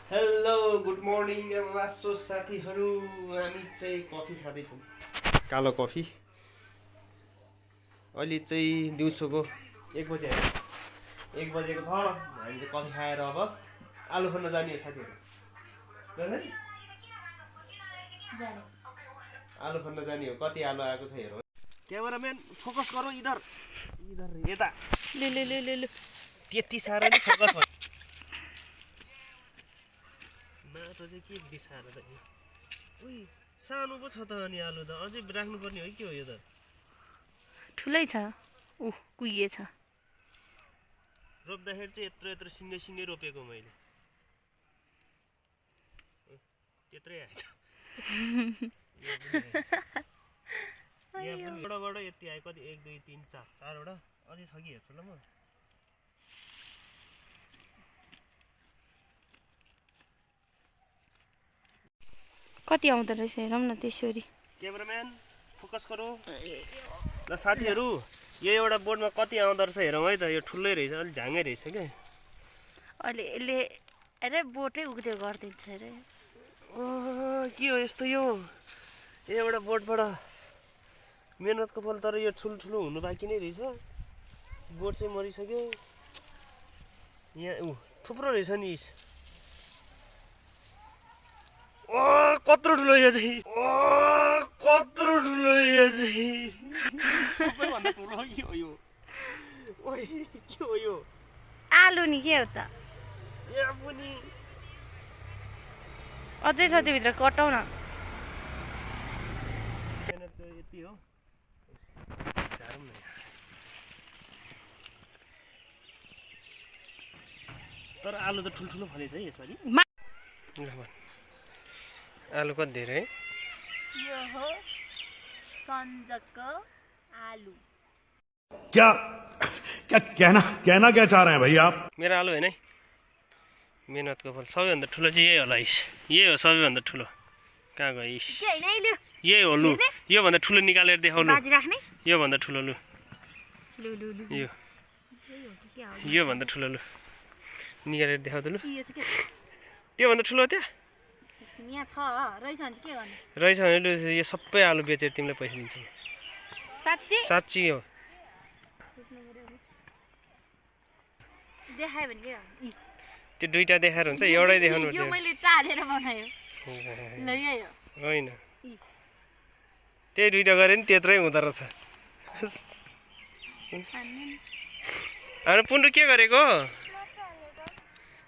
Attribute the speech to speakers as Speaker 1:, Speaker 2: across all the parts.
Speaker 1: hello good morning लासो साथीहरू हामी चाहिँ कफी खाँदैछौँ कालो कफी अहिले चाहिँ दिउँसोको 1 बजे आयो 1 बजेको छ हामी चाहिँ कफी खाएर अब आलु खन्न जाने हो साथीहरू आलु खन्न जाने हो कति आलु आएको छ हेरौँ क्यामेराम्यान फोकस गरौँ इधर यता
Speaker 2: ले
Speaker 1: त्यति साह्रो नि फोकस हो बाटो चाहिँ के बिसाएर त उही सानो पो छ त अनि आलु त अझै राख्नुपर्ने हो के हो यो त
Speaker 2: ठुलै छ कुहिए छ
Speaker 1: रोप्दाखेरि चाहिँ यत्रो सिङ्गै रोपेको मैले त्यत्रै आएछ यहाँबाट यति आयो कति 1 2 3 4 4वटा अझै छ कि हेर्छु ल म
Speaker 2: कति आउँदो रहेछ हेरौँ न त्यसरी
Speaker 1: क्यामेराम्यान फोकस गरौँ ल साथीहरू यो एउटा बोर्डमा कति आउँदो रहेछ हेरौँ है त यो ठुलै रहेछ अलिक झाँगै रहेछ क्या
Speaker 2: अहिले यसले अरे बोटै उग्दै गरिदिन्छ अरे
Speaker 1: के हो यस्तो यो एउटा बोर्डबाट मेहनतको फल तर यो ठुलो हुनु बाँकी नै रहेछ बोर्ड चाहिँ मरिसक्यो यहाँ थुप्रो रहेछ नि कत्रो ठुलो यो चाहिँ कत्रो ठुलो यो चाहिँ सबैभन्दा ठुलो के हो यो के हो यो
Speaker 2: आलु नि के हो त
Speaker 1: यहाँ पनि
Speaker 2: अझै छ त्योभित्र कटाउ न
Speaker 1: यति हो तर आलु त ठुल्ठुलो फलेछ है यसपालि आलु कति धेरै
Speaker 2: यो हो सञ्जकको आलु
Speaker 3: क्या क्या कहना क्या चाह रहे हैं भाई आप
Speaker 1: मेरो आलु होइन है मेहनतको फल सबैभन्दा ठुलो चाहिँ यही होला यही हो सबैभन्दा ठुलो कहाँ गयो यही हो लु योभन्दा ठुलो निकालेर देखाउ लु योभन्दा ठुलो लु योभन्दा ठुलो लु निकालेर देखाउ त लु त्योभन्दा ठुलो त्यहाँ रहेछ भने लु यो सबै आलु बेचेर तिमीलाई पैसा दिन्छु साँच्ची हो त्यो दुईटा देखाएर हुन्छ एउटै देखाउनु होइन त्यही दुईटा गरे नि त्यत्रै हुँदो रहेछ हाम्रो पुन्डु के गरेको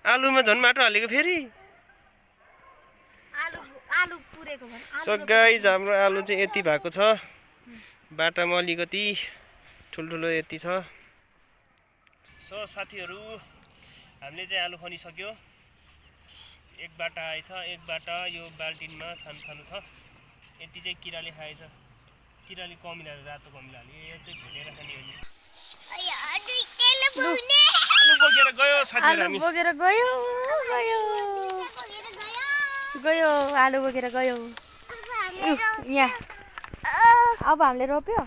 Speaker 1: आलुमा झन् माटो हालेको फेरि सो गाइज हाम्रो आलु चाहिँ यति भएको छ बाटामा अलिकति ठुल्ठुलो यति छ सो साथीहरू हामीले चाहिँ आलु खनिसक्यो एक बाटा आएछ एक बाटा यो बाल्टिनमा सानो सानो छ यति चाहिँ किराले खाएछ किराले कमिलाले रातो कमिलाले यो चाहिँ भेटेर खाने हो नि आलु बोकेर गयो साथीहरू हामी
Speaker 2: गयो आलु बोकेर गयो यहाँ अब हामीले रोप्यो